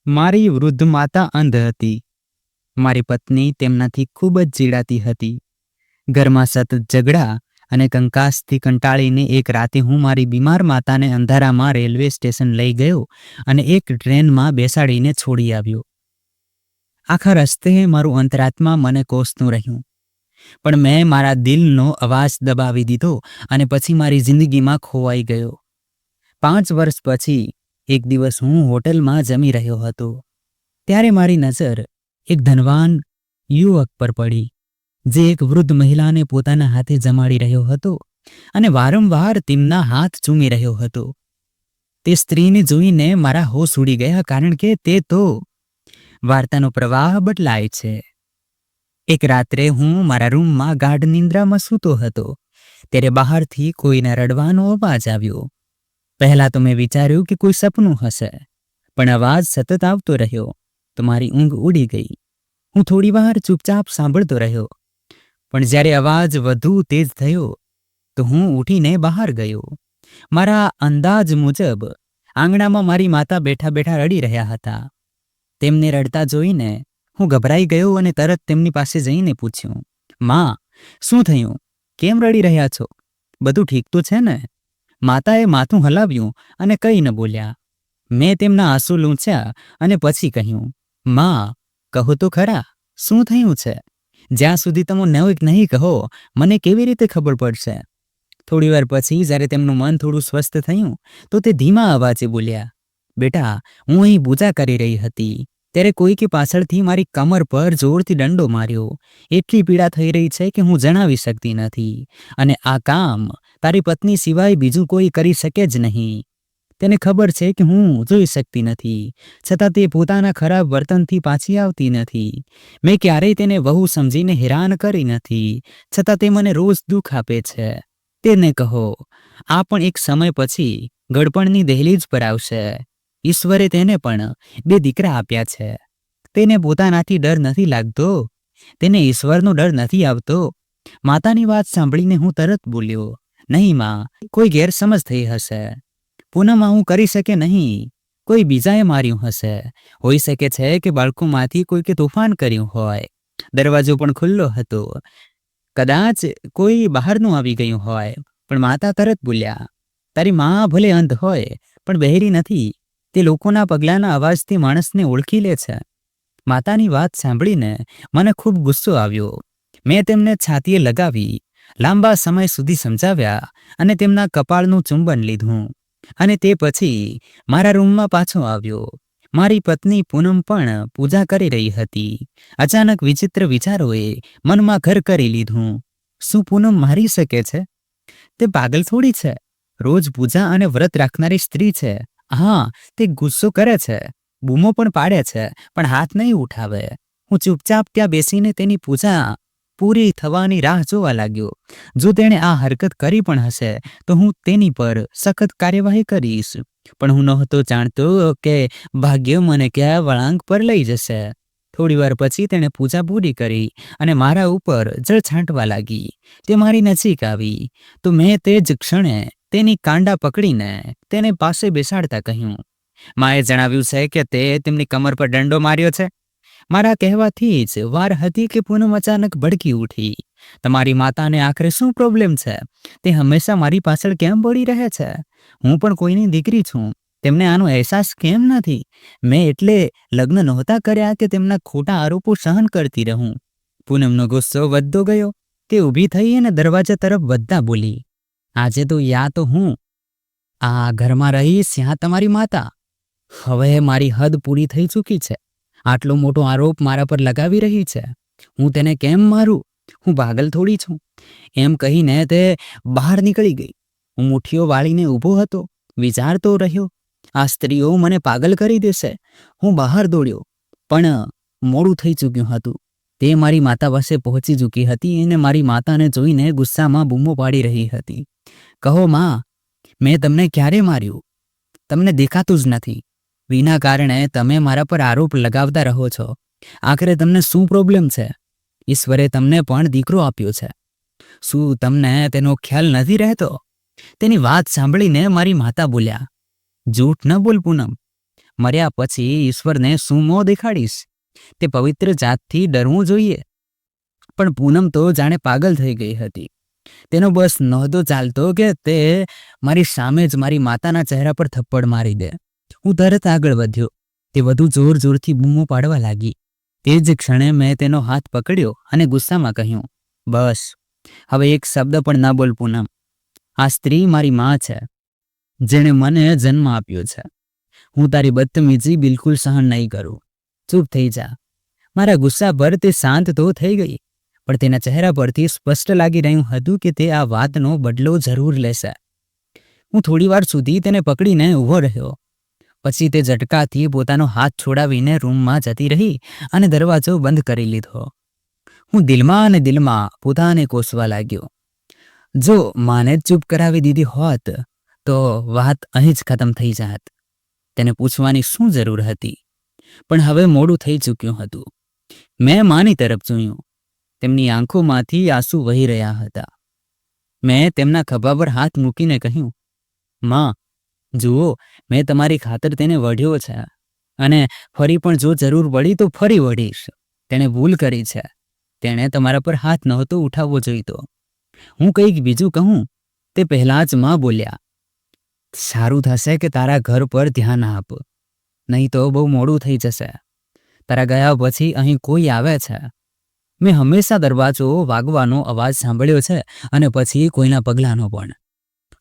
મારી વૃદ્ધ માતા અંધ હતી. મારી પત્ની તેમનાથી ખૂબ જ ચીડાતી હતી. ઘરમાં સતત ઝઘડા અને કંકાસથી કંટાળીને એક રાતે હું મારી બીમાર માતાને અંધારામાં રેલવે સ્ટેશન લઈ ગયો અને એક ટ્રેનમાં બેસાડીને છોડી આવ્યો. આખા રસ્તે મારું અંતરાત્મા મને કોસતું રહ્યું, પણ મેં મારા દિલનો અવાજ દબાવી દીધો અને પછી મારી જિંદગીમાં ખોવાઈ ગયો. 5 વર્ષ પછી એક દિવસ હું હોટલમાં જમી રહ્યો હતો. ત્યારે મારી નજર એક ધનવાન યુવક પર પડી, જે એક વૃદ્ધ મહિલાને પોતાના હાથે જમાડી રહ્યો હતો અને વારંવાર તેમના હાથ ચૂમી રહ્યો હતો. તે સ્ત્રીને જોઈને મારા હોશ ઉડી ગયા, કારણ કે તે તો વાર્તાનો પ્રવાહ બદલાય છે. એક રાત્રે હું મારા રૂમમાં ગાઢ નિંદ્રામાં સૂતો હતો, ત્યારે બહારથી કોઈના રડવાનો અવાજ આવ્યો. પહેલા તો મેં વિચાર્યું કે કોઈ સપનું હશે, પણ અવાજ સતત આવતો રહ્યો તો મારી ઊંઘ ઉડી ગઈ. હું થોડી વાર ચૂપચાપ સાંભળતો રહ્યો, પણ જ્યારે અવાજ વધુ તેજ થયો તો હું ઉઠીને બહાર ગયો. મારા અંદાજ મુજબ આંગણામાં મારી માતા બેઠા બેઠા રડી રહ્યા હતા. તેમને રડતા જોઈને હું ગભરાઈ ગયો અને તરત તેમની પાસે જઈને પૂછ્યું, "માં, શું થયું? કેમ રડી રહ્યા છો? બધું ઠીક તો છે ને?" માતાએ માથું હલાવ્યું અને કંઈ ન બોલ્યા. મેં તેમના આંસુ લૂંછ્યા અને પછી કહ્યું, "માં, કહો તો ખરા, શું થયું છે? જ્યાં સુધી તમે નહીં કહો, મને કેવી રીતે ખબર પડશે?" થોડી વાર પછી જ્યારે તેમનું મન થોડું સ્વસ્થ થયું તો તે ધીમા અવાજે બોલ્યા, "બેટા, હું અહીં પૂજા કરી રહી હતી, ત્યારે કોઈકે પાછળથી મારી કમર પર જોરથી દંડો માર્યો. એટલી પીડા થઈ રહી છે કે હું જણાવી શકતી નથી, અને આ કામ તારી પત્ની સિવાય બીજું કોઈ કરી શકે જ નહીં. તેને ખબર છે કે હું જોઈ શકતી નથી, છતાં તે પોતાના ખરાબ વર્તનથી પાછી આવતી નથી. મેં ક્યારેય તેને વહુ સમજીને હેરાન કરી નથી, છતાં તે મને રોજ દુઃખ આપે છે. તેને કહો, આ પણ એક સમય પછી ગળપણની દહેલીજ પર આવશે. ઈશ્વરે તેને પણ 2 દીકરા આપ્યા છે. તેને પોતાનાથી ડર નથી લાગતો, તેને ઈશ્વરનો ડર નથી આવતો." માતાની વાત સાંભળીને હું તરત બોલ્યો, "નહીં માં, કોઈ ગેરસમજ થઈ હશે. પૂનમ હું કરી શકે નહીં, કોઈ બીજાએ માર્યું હશે. હોઈ શકે છે કે બાળકોમાંથી કોઈકે તોફાન કર્યું હોય. દરવાજો પણ ખુલ્લો હતો, કદાચ કોઈ બહારનું આવી ગયું હોય." પણ માતા તરત બોલ્યા, "તારી માં ભલે અંધ હોય પણ બહેરી નથી. તે લોકોના પગલાંના અવાજથી માણસને ઓળખી લે છે." માતાની વાત સાંભળીને મને ખૂબ ગુસ્સો આવ્યો. મેં તેમને છાતીએ લગાવી, લાંબા સમય સુધી સમજાવ્યા અને તેમના કપાળનું ચુંબન લીધું, અને તે પછી મારા રૂમમાં પાછો આવ્યો. મારી પત્ની પૂનમ પણ પૂજા કરી રહી હતી. અચાનક વિચિત્ર વિચારોએ મનમાં ઘર કરી લીધું. શું પૂનમ મારી શકે છે? તે પાગલ થોડી છે. રોજ પૂજા અને વ્રત રાખનારી સ્ત્રી છે. હા, તે ગુસ્સો કરે છે, બૂમો પણ પાડે છે, પણ હાથ નહીં ઉઠાવે. હું ચૂપચાપ ત્યાં બેસીને તેની પૂજા પૂરી થવાની રાહ જોવા લાગ્યો. જો તેણે આ હરકત કરી પણ હશે તો હું તેની પર સખત કાર્યવાહી કરીશ. પણ હું નહોતો જાણતો કે ભાગ્ય મને ક્યાં વળાંક પર લઈ જશે. થોડી વાર પછી તેણે પૂજા પૂરી કરી અને મારા ઉપર જળ છાંટવા લાગી. તે મારી નજીક આવી તો મેં તે જ ક્ષણે તેની કાંડા પકડીને તેને પાસે બેસાડતા કહ્યું, "માએ જણાવ્યું છે કે તે તેમની કમર પર દંડો માર્યો છે." મારા કહેવાથી જ વાર હતી કે પૂનમ અચાનક ભડકી ઉઠી, "તમારી માતાને આખરે શું પ્રોબ્લેમ છે? તે હંમેશા મારી પાછળ કેમ પડી રહે છે? હું પણ કોઈની દીકરી છું, તેમને આનો અહેસાસ કેમ નથી? મેં એટલે લગ્ન નહોતા કર્યા કે તેમના ખોટા આરોપો સહન કરતી રહું." પૂનમનો ગુસ્સો વધતો ગયો. તે ઊભી થઈ અને દરવાજા તરફ વધતા બોલી, "આજે તો યા તો હું આ ઘરમાં રહીશ, યા તમારી માતા. હવે મારી હદ પૂરી થઈ ચૂકી છે. આટલો મોટો આરોપ મારા પર લગાવી રહી છે. હું તેને કેમ મારું? હું પાગલ થોડી છું." એમ કહીને તે બહાર નીકળી ગઈ. હું મુઠ્ઠીઓ વાળીને ઊભો હતો, વિચારતો રહ્યો, આ સ્ત્રીઓ મને પાગલ કરી દેશે. હું બહાર દોડ્યો, પણ મોડું થઈ ચૂક્યું હતું. તે મારી માતા પાસે પહોંચી ચૂકી હતી અને મારી માતાને જોઈને ગુસ્સામાં બૂમો પાડી રહી હતી, "કહો માં, મેં તમને ક્યારે માર્યું? તમને દેખાતું જ નથી. વિના કારણે તમે મારા પર આરોપ લગાવતા રહો છો. આખરે તમને શું પ્રોબ્લેમ છે? ઈશ્વરે તમને પણ દીકરો આપ્યો છે. શું તમને તેનો ખ્યાલ નથી રહેતો?" તેની વાત સાંભળીને મારી માતા બોલ્યા, "જૂઠ ન બોલ પૂનમ. મર્યા પછી ઈશ્વરને શું મોં દેખાડીશ? તે પવિત્ર જાતથી ડરવું જોઈએ. પણ પૂનમ તો જાણે પાગલ થઈ ગઈ હતી. તેનો બસ નહોતો ચાલતો કે તે મારી સામે જ મારી માતાના ચહેરા પર થપ્પડ મારી દે. હું તરત આગળ વધ્યો. તે વધુ જોર જોરથી બૂમો પાડવા લાગી. તે જ ક્ષણે મેં તેનો હાથ પકડ્યો અને ગુસ્સામાં કહ્યું, બસ હવે એક શબ્દ પણ ના બોલ પૂનમ. આ સ્ત્રી મારી માં છે, જેણે મને જન્મ આપ્યો છે. હું તારી બદતમીજી બિલકુલ સહન નહીં કરું. ચૂપ થઈ જા. મારા ગુસ્સા પર તે શાંત તો થઈ ગઈ, પણ તેના ચહેરા પરથી સ્પષ્ટ લાગી રહ્યું હતું કે તે આ વાતનો બદલો જરૂર લેશે. હું થોડીવાર સુધી તેને પકડીને ઊભો રહ્યો. પછી તે ઝટકાથી પોતાનો હાથ છોડાવીને રૂમમાં જતી રહી અને દરવાજો બંધ કરી લીધો. હું દિલમાં અને દિલમાં પોતાને કોસવા લાગ્યો. જો માને જ ચૂપ કરાવી દીધી હોત તો વાત અહીં જ ખતમ થઈ જાત. તેને પૂછવાની શું જરૂર હતી? પણ હવે મોડું થઈ ચૂક્યું હતું. મેં માની તરફ જોયું. તેમની આંખોમાંથી આંસુ વહી રહ્યા હતા. મેં તેમના ખભા પર હાથ મૂકીને કહ્યું, માં, જુઓ, મેં તમારી ખાતર તેને વઢ્યો છે અને ફરી પણ જો જરૂર પડી તો ફરી વઢીશ. તેણે ભૂલ કરી છે. તેણે તમારા પર હાથ નહોતો ઉઠાવવો જોઈતો. હું કંઈક બીજું કહું તે પહેલાં જ માં બોલ્યા, સારું થશે કે તારા ઘર પર ધ્યાન આપ, નહીં તો બહુ મોડું થઈ જશે. તારા ગયા પછી અહીં કોઈ આવે છે. મેં હંમેશા દરવાજો વાગવાનો અવાજ સાંભળ્યો છે અને પછી કોઈના પગલાંનો પણ.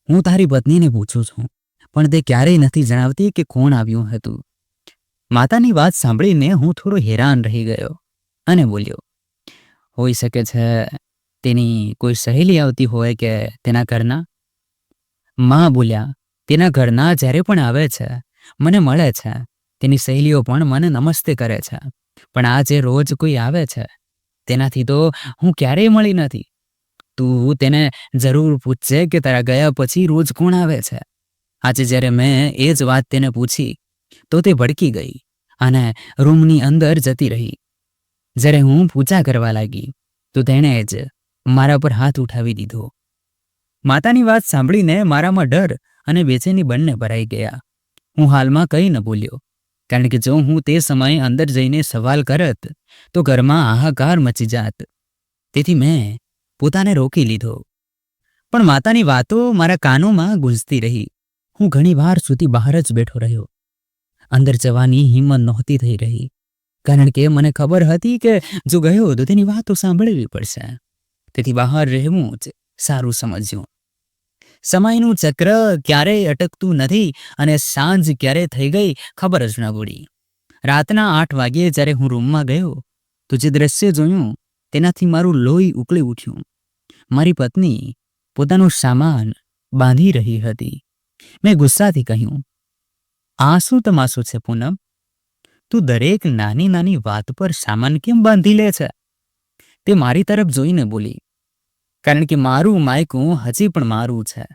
હું તારી પત્નીને પૂછું છું, પણ તે ક્યારેય નથી જણાવતી કે કોણ આવ્યું હતું. માતાની વાત સાંભળીને હું થોડો હેરાન રહી ગયો અને બોલ્યો, હોઈ શકે છે તેની કોઈ સહેલી આવતી હોય કે તેના ઘરના. માં બોલ્યા, તેના ઘરના જ્યારે પણ આવે છે મને મળે છે. તેની સહેલીઓ પણ મને નમસ્તે કરે છે. પણ આ જે રોજ કોઈ આવે છે તેનાથી તો હું ક્યારેય મળી નથી. તું તેને જરૂર પૂછશે કે તારા ગયા પછી રોજ કોણ આવે છે. આજે જ્યારે મેં એ જ વાત તેને પૂછી તો તે ભડકી ગઈ અને રૂમની અંદર જતી રહી. જ્યારે હું પૂજા કરવા લાગી તો તેણે જ મારા પર હાથ ઉઠાવી દીધો. માતાની વાત સાંભળીને મારામાં ડર અને બેચેની બંને ભરાઈ ગયા. હું હાલમાં કંઈ ન બોલ્યો, કારણ કે જો હું તે સમયે અંદર જઈને સવાલ કરત તો ઘરમાં હાહાકાર મચી જાત. તેથી મેં પોતાને રોકી લીધો. પણ માતાની વાતો મારા કાનોમાં ગૂંજતી રહી. હું ઘણી વાર સુધી બહાર જ બેઠો રહ્યો. અંદર જવાની હિંમત નહોતી થઈ રહી, કારણ કે મને ખબર હતી કે જો ગયો તો તેની વાતો સાંભળવી પડશે. તેથી બહાર રહેવું જ સારું સમજ્યું. સમયનું ચક્ર ક્યારેય અટકતું નથી અને સાંજ ક્યારે થઈ ગઈ ખબર જ ન પડી. રાતના 8 વાગ્યે જ્યારે હું રૂમમાં ગયો તો જે દ્રશ્ય જોયું તેનાથી મારું લોહી ઉકળી ઉઠ્યું. મારી પત્ની પોતાનું સામાન બાંધી રહી હતી. મેં ગુસ્સાથી કહ્યું, આ શું તમાશો છે પૂનમ? તું દરેક નાની નાની વાત પર સામાન કેમ બાંધી લે છે? તે મારી તરફ જોઈને બોલી, કારણ કે મારું માયકું હજી પણ મારું છે.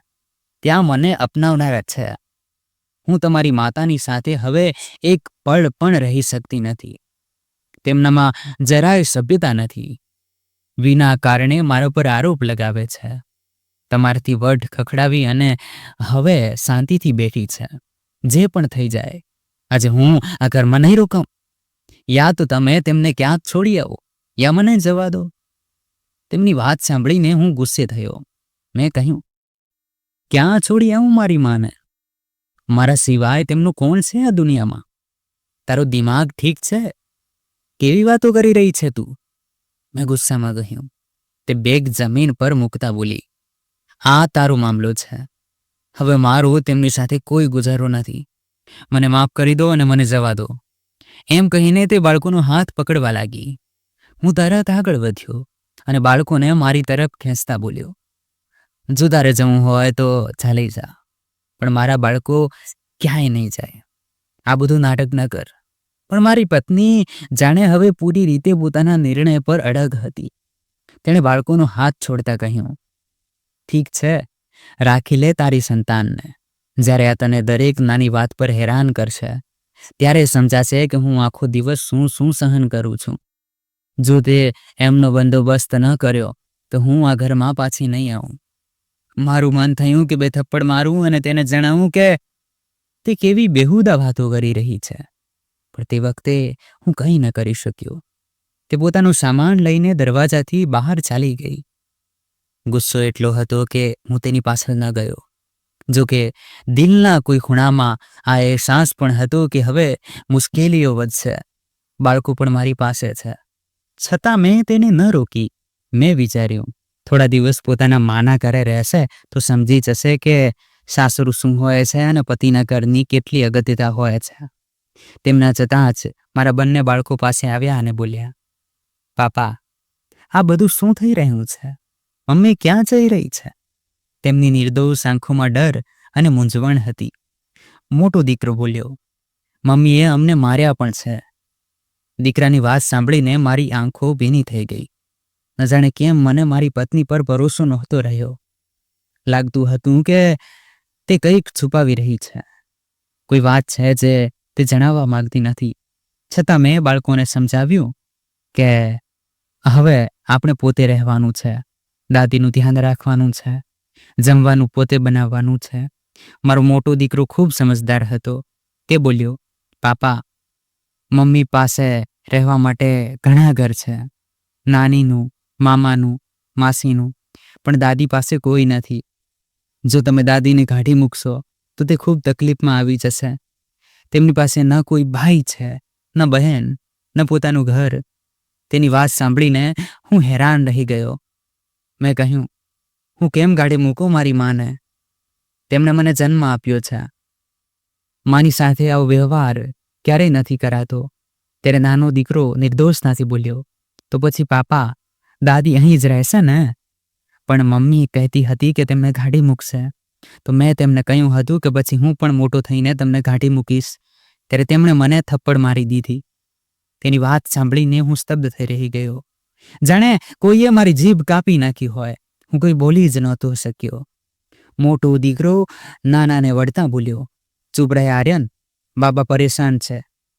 ત્યાં મને અપનાવનારા છે. હું તમારી માતાની સાથે હવે એક પળ પણ રહી શકતી નથી. તેમનામાં જરાય સભ્યતા નથી. વિના કારણે મારા પર આરોપ લગાવે છે. તમારાથી વઢ ખખડાવી અને હવે શાંતિથી બેઠી છે. જે પણ થઈ જાય, આજે હું આ ઘરમાં નહીં રોકાઉં. યા તો તમે તેમને ક્યાંક છોડી આવો યા મને જવા દો. તેમની વાત સાંભળીને હું ગુસ્સે થયો. મેં કહ્યું, ક્યાં છોડી આવું મારી માને? મારા સિવાય તેમનું કોણ છે આ દુનિયામાં? તારો દિમાગ ઠીક છે? કેવી વાતો કરી રહી છે તું? મેં ગુસ્સામાં કહ્યું. તે બેગ જમીન પર મૂકતા બોલી, આ તારો મામલો છે. હવે મારો તેમની સાથે કોઈ ગુજારો નથી. મને માફ કરી દો અને મને જવા દો. એમ કહીને તે બાળકોનો હાથ પકડવા લાગી. હું તરત આગળ વધ્યો અને બાળકોને મારી તરફ ખેંચતા બોલ્યો, જો તારે જવું હોય તો ચાલી જા, પણ મારા બાળકો ક્યાંય નહીં જાય. આ બધું નાટક ન કર. પણ મારી પત્ની જાણે હવે પૂરી રીતે પોતાના નિર્ણય પર અડગ હતી. તેણે બાળકોનો હાથ છોડતા કહ્યું, ઠીક છે, રાખી લે તારી સંતાનને. જ્યારે આ તને દરેક નાની વાત પર હેરાન કરશે ત્યારે સમજાશે કે હું આખો દિવસ શું શું સહન કરું છું. જો તે એમનો બંદોબસ્ત ન કર્યો તો હું આ ઘરમાં પાછી નહીં આવું. મારું મન થયું કે 2 થપ્પડ મારું અને તેને જણાવું કે તે કેવી બેહુદા વાતો કરી રહી છે. પણ તે વખતે હું કંઈ ન કરી શક્યો. તે પોતાનું સામાન લઈને દરવાજાથી બહાર ચાલી ગઈ. ગુસ્સો એટલો હતો કે હું તેની પાછળ ન ગયો. જો કે દિલના કોઈ ખૂણામાં આ અહેસાસ પણ હતો કે હવે મુશ્કેલીઓ વધશે. બાળકો પણ મારી પાસે છે. છતાં મેં તેને ન રોકી. મેં વિચાર્યું, થોડા દિવસ પોતાના માના ઘરે રહેશે તો સમજી જશે કે સાસરું શું હોય છે અને પતિના ઘરની કેટલી અગત્યતા હોય છે. તેમના જતાં જ મારા બંને બાળકો પાસે આવ્યા અને બોલ્યા, પાપા, આ બધું શું થઈ રહ્યું છે? મમ્મી ક્યાં જઈ રહી છે? તેમની નિર્દોષ આંખોમાં ડર અને મૂંઝવણ હતી. મોટો દીકરો બોલ્યો, મમ્મીએ અમને માર્યા પણ છે. દીકરાની વાત સાંભળીને મારી આંખો ભીની થઈ ગઈ. ન જાણે કેમ મને મારી પત્ની પર ભરોસો નહોતો રહ્યો. લાગતું હતું કે તે કંઈક છુપાવી રહી છે. કોઈ વાત છે જે તે જણાવવા માંગતી નથી. છતાં મેં બાળકોને સમજાવ્યું કે હવે આપણે પોતે રહેવાનું છે, દાદીનું ધ્યાન રાખવાનું છે, જમવાનું પોતે બનાવવાનું છે. મારો મોટો દીકરો ખૂબ સમજદાર હતો. તે બોલ્યો, પાપા, મમ્મી પાસે રહેવા માટે ઘણા ઘર છે, નાનીનું, મામાનું, માસીનું, પણ દાદી પાસે કોઈ નથી. જો તમે દાદીને કાઢી મૂકશો તો તે ખૂબ તકલીફમાં આવી જશે. તેમની પાસે ન કોઈ ભાઈ છે, ન બહેન, ન પોતાનું ઘર. તેની વાત સાંભળીને હું હેરાન રહી ગયો. મેં કહ્યું, હું કેમ કાઢી મૂકું મારી માને? તેમણે મને જન્મ આપ્યો છે. માની સાથે આવો વ્યવહાર ક્યારેય નથી કરાતો. ત્યારે નાનો દીકરો નિર્દોષતાથી બોલ્યો, તો પછી પાપા, દાદી અહીં જ રહેશે ને? પણ મમ્મી કહેતી હતી કે તેમને કાઢી મૂકશે. તો મેં તેમને કહ્યું હતું કે પછી હું પણ મોટો થઈને તમને કાઢી મૂકીશ. ત્યારે તેમણે મને થપ્પડ મારી દીધી. તેની વાત સાંભળીને હું સ્તબ્ધ થઈ રહી ગયો. જાણે કોઈએ મારી જીભ કાપી નાખી હોય. હું કોઈ બોલી જ નહોતો શક્યો. મોટો દીકરો નાનાને વળતા બોલ્યો, ચૂપ રહે આર્યન, બાબા પરેશાન છે,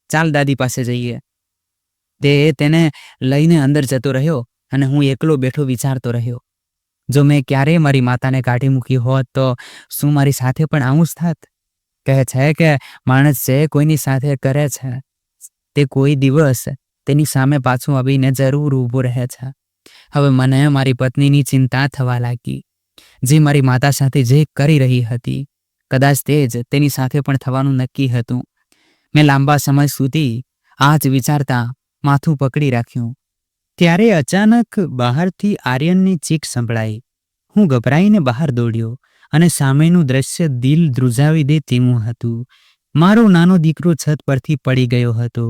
ચાલ દાદી પાસે જઈએ. તે તેને લઈને અંદર જતો રહ્યો અને હું એકલો બેઠો વિચારતો રહ્યો. જો મેં ક્યારેય મારી માતાને કાઢી મૂકી હોત તો શું મારી સાથે પણ આવું જ થાત? કહે છે કે માણસ જે કોઈની સાથે કરે છે તે કોઈ દિવસ તેની સામે પાછું આવીને જરૂર ઊભો રહે છે. હવે મને મારી પત્નીની ચિંતા થવા લાગી. જે મારી માતા સાથે જે કરી રહી હતી, કદાચ તે જ તેની સાથે પણ થવાનું નક્કી હતું. મેં લાંબા સમય સુધી આ જ વિચારતા માથું પકડી રાખ્યું. ત્યારે અચાનક બહારથી આર્યનની ચીખ સંભળાઈ. હું ગભરાઈને બહાર દોડ્યો અને સામેનું દ્રશ્ય દિલ ધ્રુજાવી દે તેવું હતું. મારો નાનો દીકરો છત પરથી પડી ગયો હતો.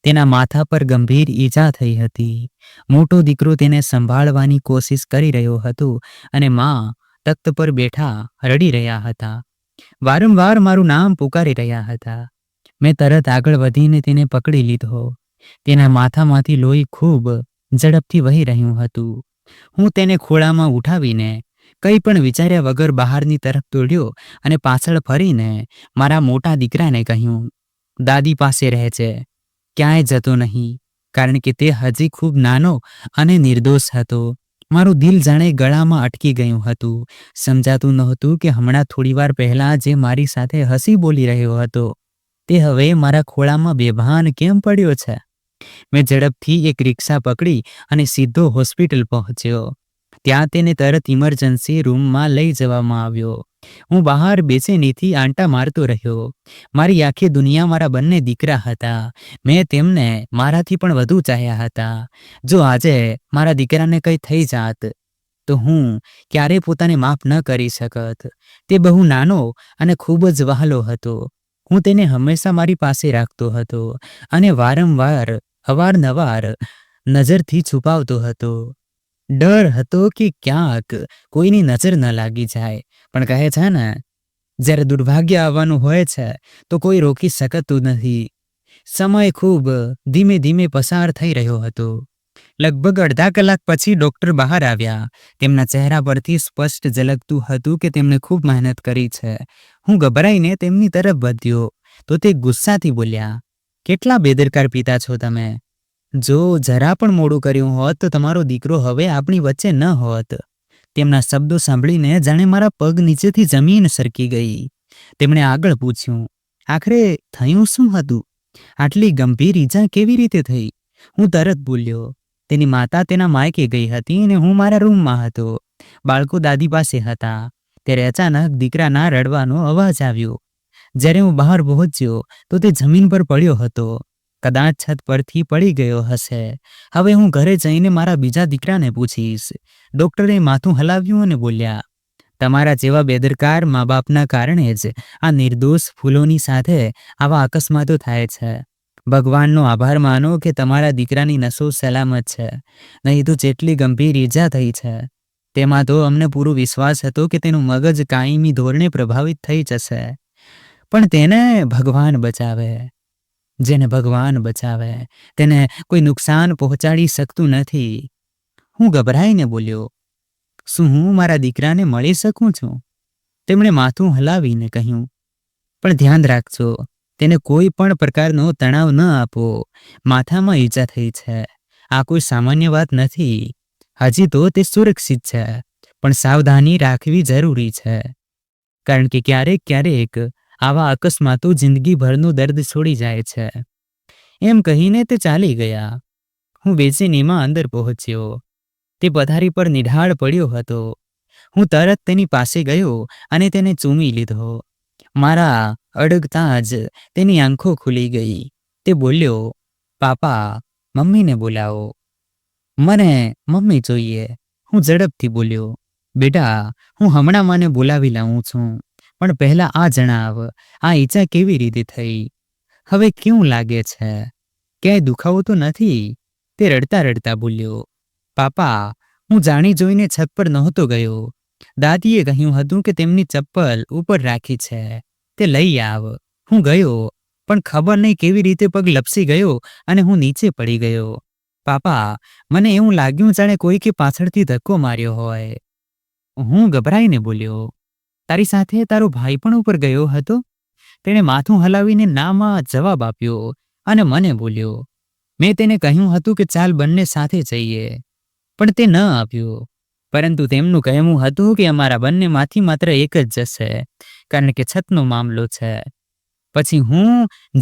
તેના માથા પર ગંભીર ઈજા થઈ હતી. મોટો દીકરો તેને સંભાળવાની કોશિશ કરી રહ્યો હતો અને મા તખ્ત પર બેઠા રડી રહ્યા હતા. વારંવાર મારું નામ પુકારી રહ્યા હતા. મેં તરત આગળ વધીને તેને પકડી લીધો. તેના માથામાંથી લોહી ખૂબ ઝડપથી વહી રહ્યું હતું. હું તેને ખોળામાં ઉઠાવીને કંઈ પણ વિચાર્યા વગર બહારની તરફ દોડ્યો અને પાછળ ફરીને મારા મોટા દીકરાને કહ્યું, દાદી પાસે રહે છે, ક્યાંય જતો નહીં. કારણ કે તે હજી ખૂબ નાનો અને નિર્દોષ હતો. મારું દિલ જાણે ગળામાં અટકી ગયું હતું. સમજાતું નહોતું કે હમણાં થોડીવાર પહેલાં જે મારી સાથે હસી બોલી રહ્યો હતો તે હવે મારા ખોળામાં બેભાન કેમ પડ્યો છે? મેં ઝડપથી એક રિક્ષા પકડી અને સીધો હોસ્પિટલ પહોંચ્યો. ત્યાં તેને તરત ઇમરજન્સી રૂમમાં લઈ જવામાં આવ્યો. હું બહાર બેચેનીથી આંટા મારતો રહ્યો. મારી આખી દુનિયા મારા બંને દીકરા હતા. મેં તેમને મારાથી પણ વધુ ચાહ્યા હતા. જો આજે મારા દીકરાને કંઈ થઈ જાત તો હું ક્યારેય પોતાને માફ ન કરી શકત. તે બહુ નાનો અને ખૂબ જ વહાલો હતો. હું તેને હંમેશા મારી પાસે રાખતો હતો અને વારંવાર અવારનવાર નજરથી છુપાવતો હતો. ડર હતો કે ક્યાંક કોઈની નજર ન લાગી જાય. પણ કહે છે ને, જ્યારે દુર્ભાગ્ય આવવાનું હોય છે તો કોઈ રોકી શકતું નથી. સમય ખૂબ ધીમે ધીમે પસાર થઈ રહ્યો હતો. લગભગ અડધા કલાક પછી ડૉક્ટર બહાર આવ્યા. તેમના ચહેરા પરથી સ્પષ્ટ ઝલકતું હતું કે તેમણે ખૂબ મહેનત કરી છે. હું ગભરાઈને તેમની તરફ વધ્યો તો તે ગુસ્સાથી બોલ્યા, કેટલા બેદરકાર પિતા છો તમે! જો જરા પણ મોડું કર્યું હોત તો તમારો દીકરો હવે આપણી વચ્ચે ન હોત. તેમના શબ્દો સાંભળીને જાણે મારા પગ નીચેથી જમીન સરકી ગઈ. તેમણે આગળ પૂછ્યું, આખરે થયું શું હતું? આટલી ગંભીર ઈજા કેવી રીતે થઈ? હું તરત બોલ્યો. તેની માતા તેના માયકે ગઈ હતી અને હું મારા રૂમમાં હતો. બાળકો દાદી પાસે હતા. ત્યારે અચાનક દીકરાના રડવાનો અવાજ આવ્યો. જ્યારે હું બહાર પહોંચ્યો તો તે જમીન પર પડ્યો હતો. કદાચ છત પરથી પડી ગયો હશે. હવે હું ઘરે જઈને મારા બીજા દીકરાને પૂછીશ. ડોક્ટરે માથું હલાવ્યું અને બોલ્યા, તમારા જેવા બેદરકાર મા બાપના કારણે જ આ નિર્દોષ ફૂલોની સાથે આવા અકસ્માતો થાય છે. ભગવાનનો આભાર માનો કે તમારા દીકરાની નસો સલામત છે, નહીં તો જેટલી ગંભીર ઈજા થઈ છે તેમાં તો અમને પૂરો વિશ્વાસ હતો કે તેનું મગજ કાયમી ધોરણે પ્રભાવિત થઈ જશે. પણ તેને ભગવાન બચાવે. જેને ભગવાન બચાવે તેને કોઈ નુકસાન પહોંચાડી શકતું નથી. હું ગભરાઈને બોલ્યો, શું હું મારા દીકરાને મળી શકું છું? તેમણે માથું હલાવીને કહ્યું, પણ ધ્યાન રાખજો, તેને કોઈ પણ પ્રકારનો તણાવ ન આપો. માથામાં ઈજા થઈ છે, આ કોઈ સામાન્ય વાત નથી. હજી તો તે સુરક્ષિત છે, પણ સાવધાની રાખવી જરૂરી છે. કારણ કે ક્યારેક આવા અકસ્માતો જિંદગીભરનું દર્દ છોડી જાય છે. એમ કહીને તે ચાલી ગયા. હું બેચેનીમાં અંદર પહોંચ્યો. તે પથારી પર નિઢાળ પડ્યો હતો. હું તરત તેની પાસે ગયો અને તેને ચૂમી લીધો. મારા અડગતાં જ તેની આંખો ખુલી ગઈ. તે બોલ્યો, પાપા, મમ્મીને બોલાવો. મને મમ્મી જોઈએ. હું ઝડપથી બોલ્યો, બેટા, હું હમણાં મને બોલાવી લાવું છું, પણ પહેલા આ જણાવ, આ ઈજા કેવી રીતે થઈ? હવે કેવું લાગે છે? ક્યાંય દુખાવો તો નથી? તે રડતા રડતા બોલ્યો, પાપા, હું જાણી જોઈને છત પર નહોતો ગયો. દાદીએ કહ્યું હતું કે તેમની ચપ્પલ ઉપર રાખી છે, તે લઈ આવ. હું ગયો, પણ ખબર નહીં કેવી રીતે પગ લપસી ગયો અને હું નીચે પડી ગયો. પાપા, મને એવું લાગ્યું જાણે કોઈકે પાછળથી ધક્કો માર્યો હોય. હું ગભરાઈને બોલ્યો, તારી સાથે તારો ભાઈ પણ ઉપર ગયો હતો? તેણે માથું હલાવીને નામાં જવાબ આપ્યો અને મને બોલ્યો. મેં તેને કહ્યું હતું કે ચાલ બંને સાથે જઈએ, પણ તે ન આપ્યું. પરંતુ તેમનું કહેવું હતું કે અમારા બંનેમાંથી માત્ર એક જ જશે, કારણ કે છતનો મામલો છે. પછી હું